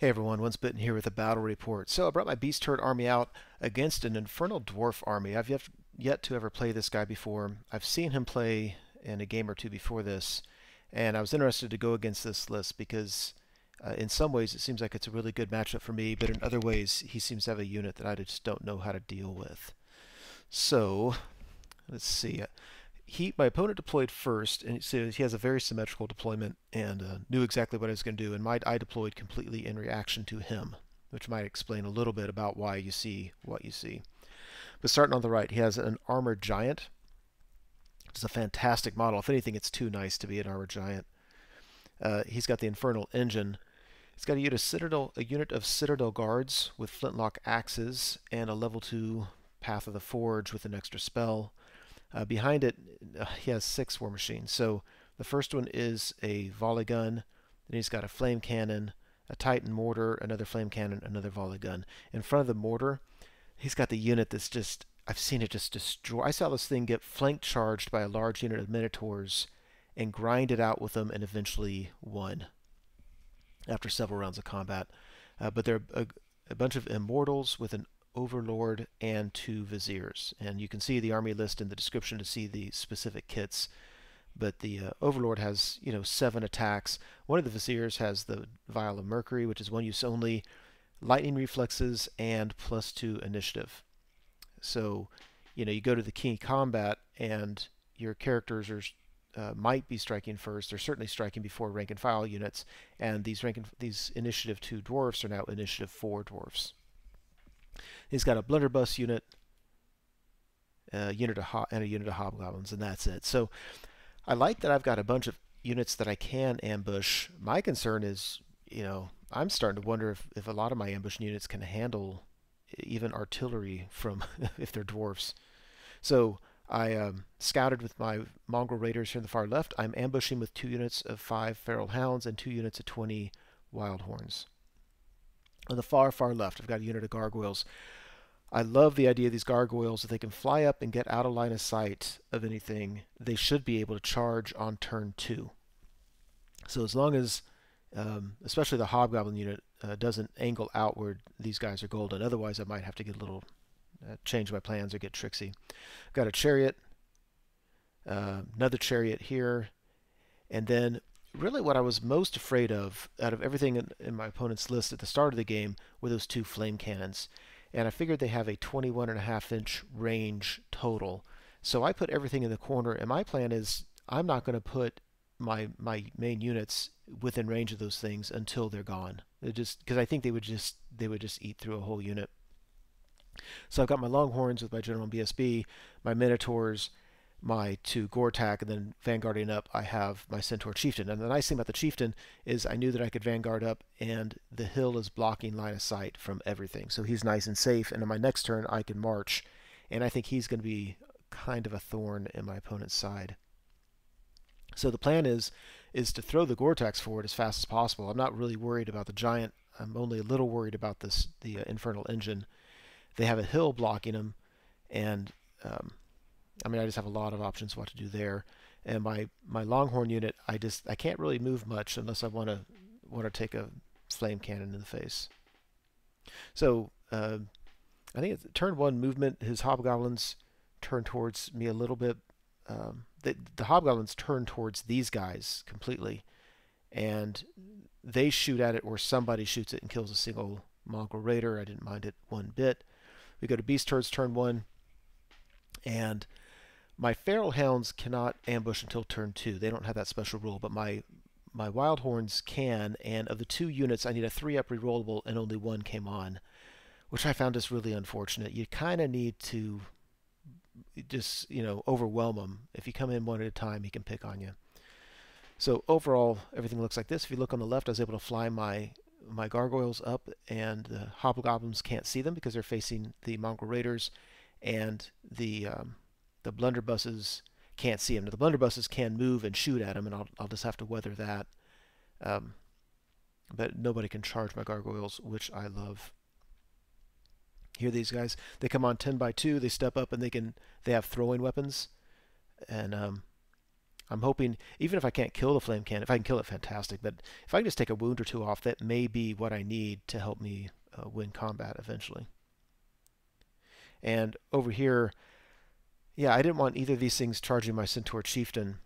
Hey everyone, Once Bitten here with a battle report. So I brought my Beastlord army out against an Infernal Dwarf army. I've yet to ever play this guy before. I've seen him play in a game or two before this, and I was interested to go against this list because in some ways it seems like it's a really good matchup for me, but in other ways he seems to have a unit that I just don't know how to deal with. So, let's see. My opponent deployed first, and so he has a very symmetrical deployment and knew exactly what I was going to do, and I deployed completely in reaction to him, which might explain a little bit about why you see what you see. But starting on the right, he has an Armored Giant. It's a fantastic model. If anything, it's too nice to be an Armored Giant. He's got the Infernal Engine. He's got a unit of Citadel Guards with flintlock axes and a level 2 Path of the Forge with an extra spell. Behind it, he has 6 war machines. So the first one is a volley gun, then he's got a flame cannon, a Titan mortar, another flame cannon, another volley gun. In front of the mortar, he's got the unit that's just, I've seen it just destroy. I saw this thing get flank charged by a large unit of Minotaurs and grind it out with them and eventually won after several rounds of combat. But they're a bunch of Immortals with an Overlord and 2 Viziers, and you can see the army list in the description to see the specific kits. But the Overlord has 7 attacks. One of the Viziers has the Vial of Mercury, which is one use only, lightning reflexes, and +2 initiative. So you go to the key combat and your characters are might be striking first. They're certainly striking before rank and file units, and these initiative 2 dwarfs are now initiative 4 dwarfs. He's got a blunderbuss unit, and a unit of hobgoblins, and that's it. So I like that I've got a bunch of units that I can ambush. My concern is, I'm starting to wonder if a lot of my ambush units can handle even artillery from if they're dwarfs. So I scouted with my Mongrel Raiders here on the far left. I'm ambushing with 2 units of 5 Feral Hounds and 2 units of 20 Wildhorns. On the far left, I've got a unit of Gargoyles. I love the idea of these Gargoyles. If they can fly up and get out of line of sight of anything, they should be able to charge on turn 2. So as long as, especially the Hobgoblin unit, doesn't angle outward, these guys are golden. Otherwise, I might have to get a little, change my plans or get tricksy. I've got a Chariot, another Chariot here, and then really what I was most afraid of out of everything in my opponent's list at the start of the game were those 2 flame cannons. And I figured they have a 21.5-inch range total. So I put everything in the corner, and my plan is I'm not going to put my main units within range of those things until they're gone. Because I think they would just eat through a whole unit. So I've got my Longhorns with my General and BSB, my Minotaurs, my 2 Gortach, and then vanguarding up I have my Centaur Chieftain. And the nice thing about the Chieftain is I knew that I could vanguard up and the hill is blocking line of sight from everything. So he's nice and safe, and on my next turn I can march, and I think he's going to be kind of a thorn in my opponent's side. So the plan is to throw the Gortachs forward as fast as possible. I'm not really worried about the Giant. I'm only a little worried about the Infernal Engine. They have a hill blocking them, and I just have a lot of options what to do there. And my Longhorn unit, I can't really move much unless I want to take a flame cannon in the face. So I think it's turn 1 movement. His Hobgoblins turn towards me a little bit. The Hobgoblins turn towards these guys completely, and they shoot at it, or somebody shoots it and kills a single Mongrel Raider. I didn't mind it one bit. We go to Beastord's turn 1, and my Feral Hounds cannot ambush until turn 2. They don't have that special rule, but my Wildhorns can, and of the 2 units, I need a 3-up rerollable, and only 1 came on, which I found just really unfortunate. You kind of need to just, overwhelm him. If you come in one at a time, he can pick on you. So overall, everything looks like this. If you look on the left, I was able to fly my Gargoyles up, and the Hobgoblins can't see them because they're facing the Mongrel Raiders, and the blunderbusses can't see him. Now, the blunderbusses can move and shoot at him, and I'll just have to weather that. But nobody can charge my Gargoyles, which I love. Here, these guys, they come on 10 by 2. They step up, and they have throwing weapons, and I'm hoping, even if I can't kill the flame cannon, if I can kill it, fantastic. But if I can just take a wound or two off, that may be what I need to help me win combat eventually. And over here, yeah, I didn't want either of these things charging my Centaur Chieftain,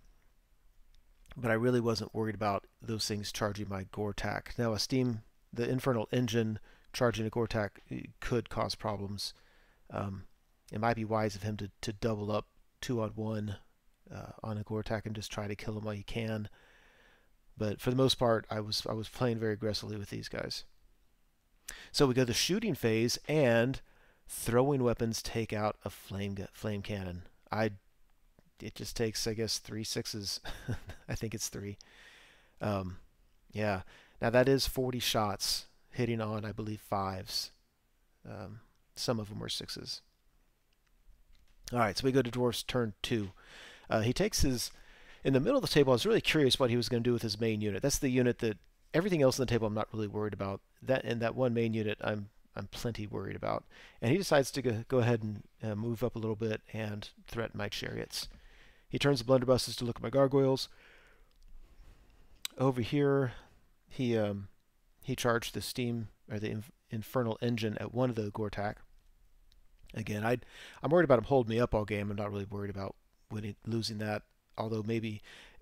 but I really wasn't worried about those things charging my Gortach. Now, the Infernal Engine charging a Gortach could cause problems. It might be wise of him to double up 2-on-1 on a Gortach and just try to kill him while you can. But for the most part, I was playing very aggressively with these guys. So we go to the shooting phase, and throwing weapons take out a flame cannon. It just takes, I guess, 3 6s. I think it's 3. Yeah. Now that is 40 shots hitting on, I believe, 5s. Some of them were 6s. All right, so we go to Dwarf's turn 2. He takes his... In the middle of the table, I was really curious what he was going to do with his main unit. That's the unit that... Everything else on the table I'm not really worried about. That one main unit I'm plenty worried about. And he decides to go ahead and move up a little bit and threaten my chariots. He turns the blunderbusses to look at my gargoyles. Over here, he charged the Infernal Engine at one of the Gortach. Again, I'm worried about him holding me up all game. I'm not really worried about losing that. Although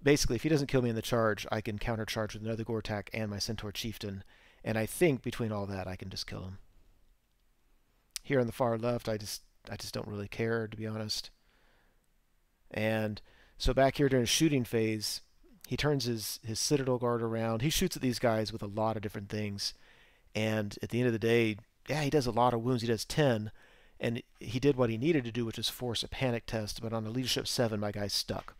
basically, if he doesn't kill me in the charge, I can countercharge with another Gortach and my Centaur Chieftain. And I think between all that, I can just kill him. Here on the far left, I just don't really care, to be honest. And so back here during the shooting phase, he turns his Citadel Guard around. He shoots at these guys with a lot of different things. And at the end of the day, yeah, he does a lot of wounds. He does 10. And he did what he needed to do, which is force a panic test. But on a leadership 7, my guy's stuck,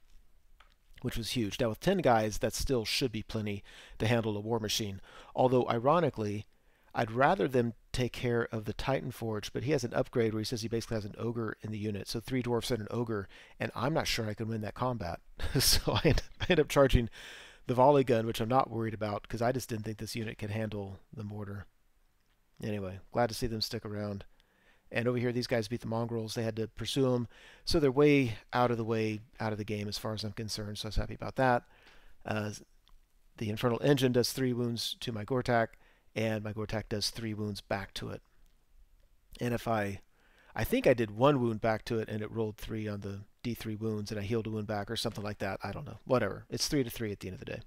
which was huge. Now with 10 guys, that still should be plenty to handle a war machine. Although, ironically, I'd rather them take care of the Titan Forge, but he has an upgrade where he says he basically has an ogre in the unit. So 3 dwarfs and an ogre, and I'm not sure I can win that combat. So I end up charging the volley gun, which I'm not worried about, because I just didn't think this unit could handle the mortar. Anyway, glad to see them stick around. And over here, these guys beat the Mongrels. They had to pursue them, so they're way out of the game as far as I'm concerned, so I was happy about that. The Infernal Engine does 3 wounds to my Gortach, and my Gortach does 3 wounds back to it. And if I think I did 1 wound back to it, and it rolled 3 on the D3 wounds, and I healed a wound back or something like that. I don't know. Whatever. It's 3-3 at the end of the day.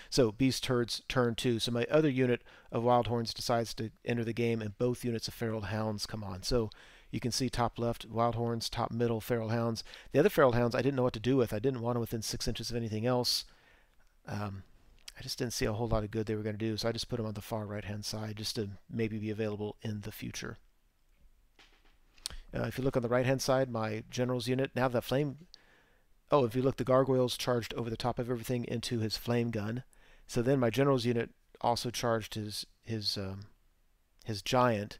So Beast Herd's turn 2. So my other unit of Wildhorns decides to enter the game, and both units of Feral Hounds come on. So you can see top left, Wildhorns, top middle, Feral Hounds. The other Feral Hounds I didn't know what to do with. I didn't want them within 6 inches of anything else. I just didn't see a whole lot of good they were going to do, so I just put them on the far right-hand side just to maybe be available in the future. If you look on the right-hand side, my General's unit, now that flame... Oh, if you look, the Gargoyles charged over the top of everything into his flame gun. So then my General's unit also charged his Giant.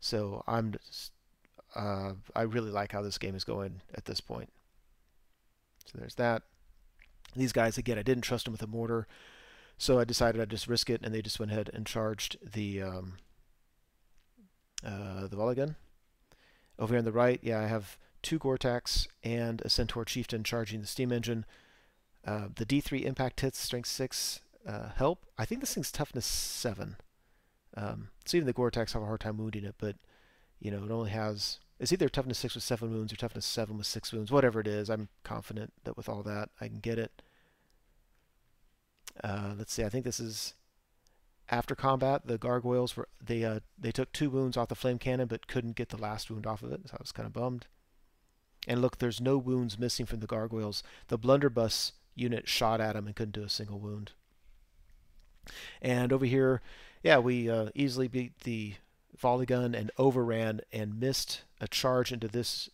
So I really like how this game is going at this point. So there's that. These guys, again, I didn't trust them with a mortar, so I decided I'd just risk it, and they just went ahead and charged the volley gun. Over here on the right, yeah, I have 2 Gortachs and a Centaur Chieftain charging the steam engine. The D3 impact hits, strength 6 help. I think this thing's toughness 7. So even the Gortachs have a hard time wounding it, but you know, it only has... It's either toughness 6 with 7 wounds or toughness 7 with 6 wounds. Whatever it is, I'm confident that with all that, I can get it. Let's see, I think this is after combat. The Gargoyles were they took 2 wounds off the flame cannon, but couldn't get the last wound off of it, so I was kind of bummed. And look, there's no wounds missing from the Gargoyles. The blunderbuss unit shot at him and couldn't do a single wound. And over here, yeah, we easily beat the volley gun and overran and missed a charge into this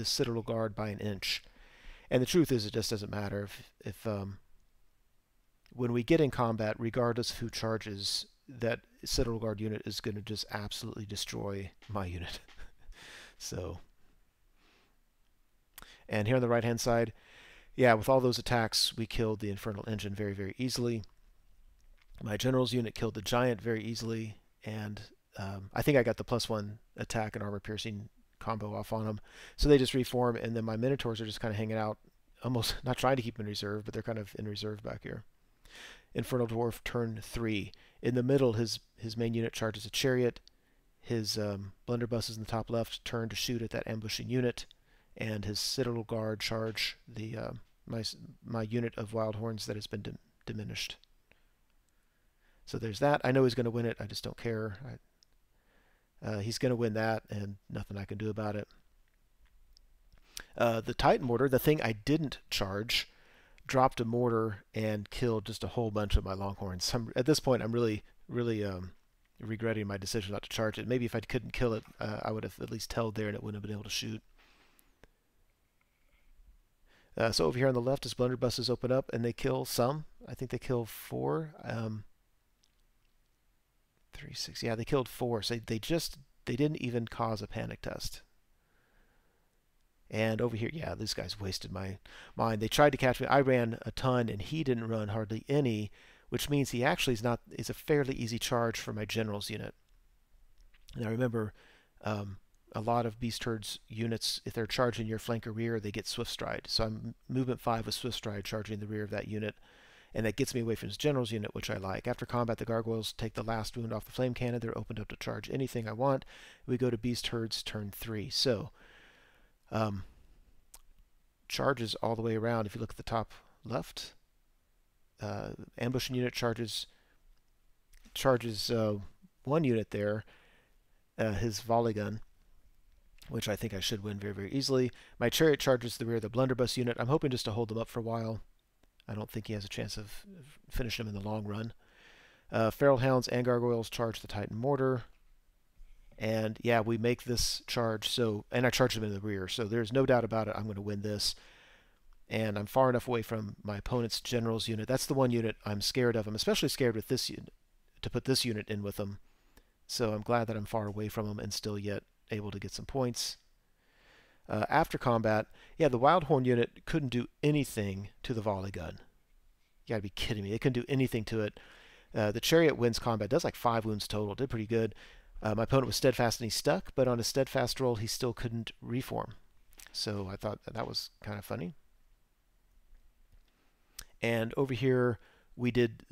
Citadel Guard by an inch. And the truth is, it just doesn't matter if when we get in combat, regardless of who charges, that Citadel Guard unit is going to just absolutely destroy my unit. So, and here on the right hand side, yeah, with all those attacks, we killed the Infernal Engine very, very easily. My General's unit killed the Giant very easily, and I think I got the +1 attack and armor piercing combo off on them. So they just reform, and then my Minotaurs are just kind of hanging out almost not trying to keep them in reserve, but they're kind of in reserve back here. Infernal Dwarf, turn 3. In the middle, his main unit charges a Chariot. His blunderbusses in the top left turn to shoot at that ambushing unit, and his Citadel Guard charge the my unit of Wildhorns that has been diminished. So there's that. I know he's going to win it. I just don't care. He's going to win that, and nothing I can do about it. The Titan Mortar, the thing I didn't charge, dropped a mortar and killed just a whole bunch of my Longhorns. At this point, I'm really regretting my decision not to charge it. Maybe if I couldn't kill it, I would have at least held there and it wouldn't have been able to shoot. So over here on the left, his blunderbusses open up and they kill some. I think they kill 4. 3, 6. Yeah, they killed 4. So they didn't even cause a panic test. And over here, yeah, these guys wasted my mind. They tried to catch me. I ran a ton, and he didn't run hardly any, which means he actually is a fairly easy charge for my general's unit. Now remember, a lot of Beast Herd's units, if they're charging your flank or rear, they get Swift Stride. So I'm movement 5 with Swift Stride charging the rear of that unit, and that gets me away from his general's unit, which I like. After combat, the Gargoyles take the last wound off the flame cannon. They're opened up to charge anything I want. We go to Beast Herd's turn 3. So charges all the way around. If you look at the top left, ambushing unit charges one unit there, his volley gun, which I think I should win very, very easily. My Chariot charges the rear of the blunderbuss unit. I'm hoping just to hold them up for a while. I don't think he has a chance of finishing them in the long run. Feral Hounds and Gargoyles charge the Titan Mortar. And yeah, we make this charge, and I charge them in the rear, so there's no doubt about it, I'm going to win this. And I'm far enough away from my opponent's general's unit. That's the one unit I'm scared of. I'm especially scared with this unit, to put this unit in with them. So I'm glad that I'm far away from them and still yet able to get some points. After combat, yeah, the Wildhorn unit couldn't do anything to the volley gun. You gotta be kidding me. It couldn't do anything to it. The Chariot wins combat, does like 5 wounds total, did pretty good. My opponent was steadfast and he stuck, but on a steadfast roll he still couldn't reform. So I thought that was kind of funny. And over here we did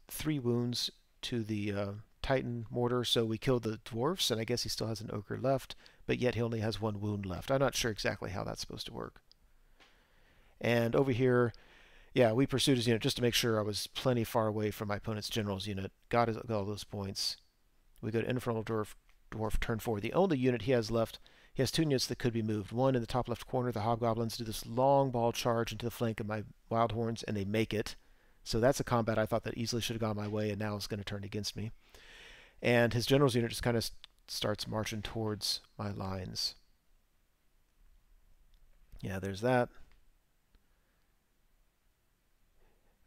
3 wounds to the Titan Mortar, so we killed the Dwarfs, and I guess he still has an Ogre left, but yet he only has 1 wound left. I'm not sure exactly how that's supposed to work. And over here, yeah, we pursued his unit just to make sure I was plenty far away from my opponent's general's unit. Got all those points. We go to Infernal Dwarf, turn 4. The only unit he has left, he has 2 units that could be moved. One in the top left corner, the Hobgoblins do this long ball charge into the flank of my Wildhorns, and they make it. So that's a combat I thought that easily should have gone my way, and now it's going to turn against me. And his general's unit just kind of starts marching towards my lines. Yeah, there's that.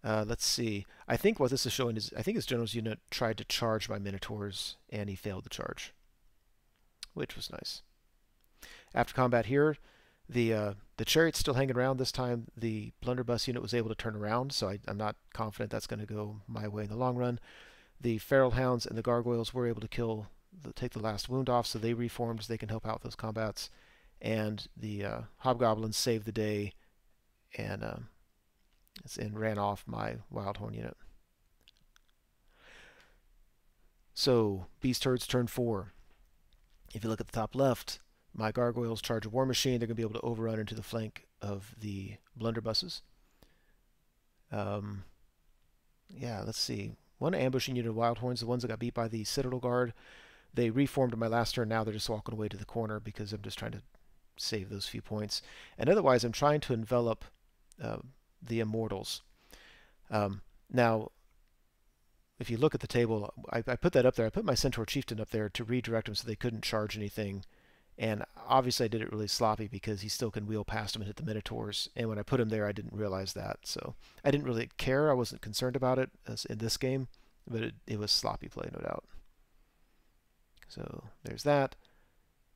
Let's see. I think what this is showing is, I think his general's unit tried to charge my Minotaurs, and he failed the charge, which was nice. After combat here, the Chariot's still hanging around. This time the blunderbuss unit was able to turn around, so I'm not confident that's going to go my way in the long run. The Feral Hounds and the Gargoyles were able to take the last wound off, so they reformed so they can help out those combats. And the Hobgoblins saved the day and ran off my Wildhorn unit. So, Beast Herd's turn 4. If you look at the top left, my Gargoyles charge a War Machine. They're going to be able to overrun into the flank of the blunderbusses. Yeah, let's see. One ambushing unit of Wildhorns, the ones that got beat by the Citadel Guard, they reformed in my last turn. Now they're just walking away to the corner because I'm just trying to save those few points. And otherwise, I'm trying to envelop the Immortals. Now, if you look at the table, I put that up there. I put my Centaur Chieftain up there to redirect them so they couldn't charge anything. And obviously I did it really sloppy because he still can wheel past him and hit the Minotaurs. And when I put him there, I didn't realize that. So I didn't really care. I wasn't concerned about it in this game, but it was sloppy play, no doubt. So there's that.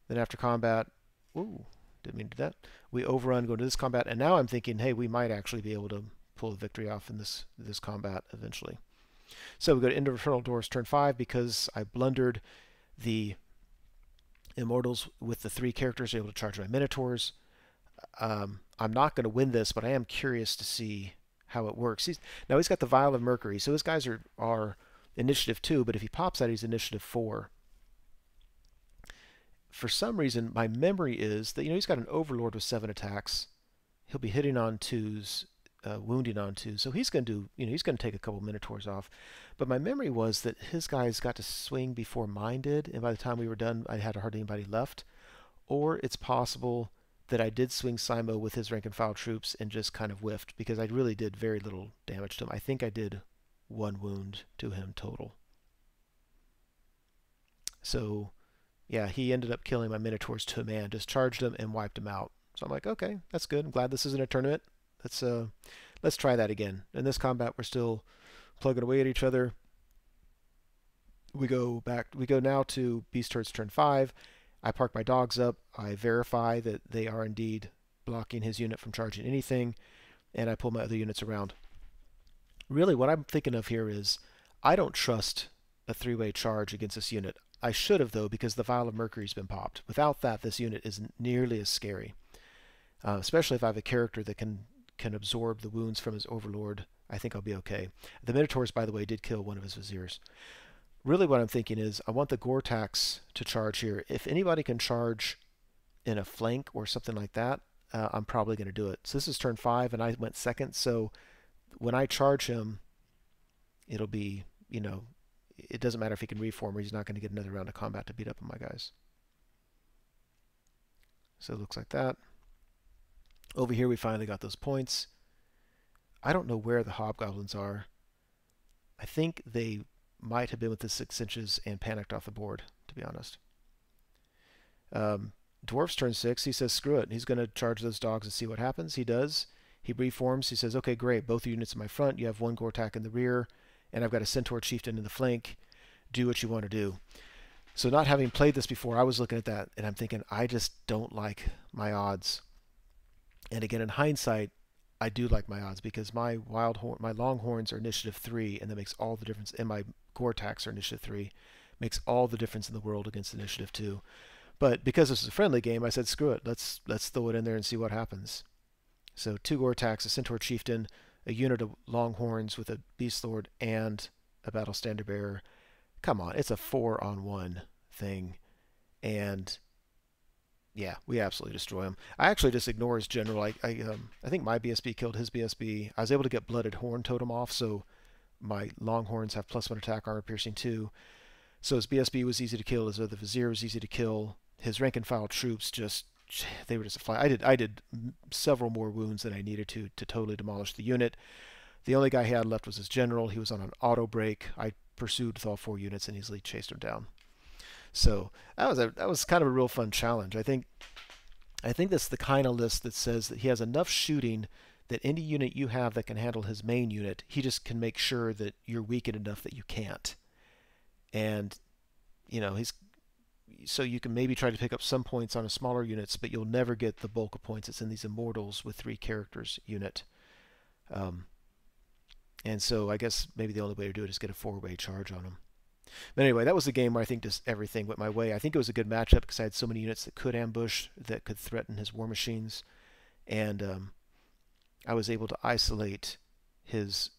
Then after combat, ooh, didn't mean to do that. We overrun, go into this combat, and now I'm thinking, hey, we might actually be able to pull a victory off in this combat eventually. So we go to Infernal Dwarfs turn 5 because I blundered the Immortals with the 3 characters able to charge my Minotaurs. I'm not going to win this, but I am curious to see how it works. Now he's got the Vial of Mercury, so his guys are initiative 2, but if he pops out, he's initiative 4. For some reason, my memory is that, he's got an Overlord with 7 attacks. He'll be hitting on 2s, wounding on 2s, so he's going to do, he's going to take a couple Minotaurs off. But my memory was that his guys got to swing before mine did, and by the time we were done, I had hardly anybody left. Or it's possible that I did swing Simo with his rank and file troops and just kind of whiffed, because I really did very little damage to him. I think I did 1 wound to him total. So, yeah, he ended up killing my Minotaurs to a man, just charged him and wiped him out. So I'm like, okay, that's good. I'm glad this isn't a tournament. Let's try that again. In this combat, we're still plugging away at each other. We go now to Beastlord's turn 5. I park my dogs up. I verify that they are indeed blocking his unit from charging anything, and I pull my other units around. Really, what I'm thinking of here is I don't trust a 3-way charge against this unit. I should have, though, because the Vial of Mercury's been popped. Without that, this unit isn't nearly as scary, especially if I have a character that can absorb the wounds from his Overlord. I think I'll be okay. The Minotaurs, by the way, did kill one of his Viziers. Really what I'm thinking is I want the Gortachs to charge here. If anybody can charge in a flank or something like that, I'm probably going to do it. So this is turn 5, and I went second. So when I charge him, it'll be, it doesn't matter if he can reform or he's not going to get another round of combat to beat up on my guys. So it looks like that. Over here we finally got those points. I don't know where the hobgoblins are. I think they might have been with the 6 inches and panicked off the board, to be honest. Dwarf's turn 6. He says screw it. He's going to charge those dogs and see what happens. He does. He reforms. He says, okay, great. Both units in my front. You have 1 Gortach in the rear, and I've got a Centaur Chieftain in the flank. Do what you want to do. So not having played this before, I was looking at that, and I'm thinking, I just don't like my odds. And again, in hindsight, I do like my odds because my Longhorns are initiative 3, and that makes all the difference. And my Gortachs are initiative 3, makes all the difference in the world against initiative 2. But because this is a friendly game, I said, screw it. Let's throw it in there and see what happens. So 2 Gortachs, a Centaur Chieftain, a unit of Longhorns with a Beastlord, and a Battle Standard Bearer. Come on, it's a 4-on-1 thing, and yeah, we absolutely destroy him. I actually just ignore his general. I think my BSB killed his BSB. I was able to get Blooded Horn Totem off, so my Longhorns have +1 attack, armor piercing 2. So his BSB was easy to kill. His other Vizier was easy to kill. His rank and file troops they were just a fly. I did several more wounds than I needed to totally demolish the unit. The only guy he had left was his general. He was on an auto break. I pursued with all 4 units and easily chased him down. So that was kind of a real fun challenge. I think that's the kind of list that says that he has enough shooting that any unit you have that can handle his main unit, he just can make sure that you're weakened enough that you can't. And so you can maybe try to pick up some points on a smaller units, but you'll never get the bulk of points that's in these Immortals with 3 characters unit. And so I guess maybe the only way to do it is get a 4-way charge on them. But anyway, that was the game where I think just everything went my way. I think it was a good matchup because I had so many units that could ambush, that could threaten his war machines, and I was able to isolate his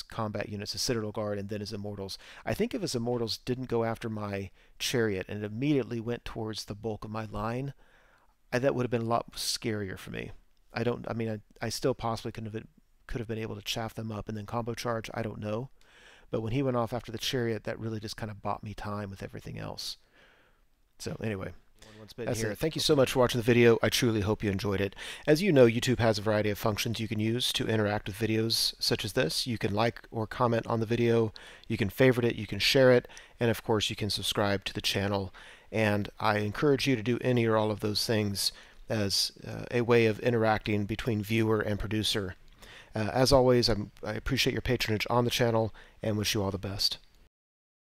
combat units, his Citadel Guard, and then his Immortals. I think if his Immortals didn't go after my Chariot and it immediately went towards the bulk of my line, that would have been a lot scarier for me. I still possibly could have been able to chaff them up and then combo charge. I don't know. But when he went off after the Chariot, that really just kind of bought me time with everything else. So anyway, that's it. Thank you so much for watching the video. I truly hope you enjoyed it. As you know, YouTube has a variety of functions you can use to interact with videos such as this. You can like or comment on the video, you can favorite it, you can share it, and of course you can subscribe to the channel. And I encourage you to do any or all of those things as a way of interacting between viewer and producer. As always, I appreciate your patronage on the channel and wish you all the best.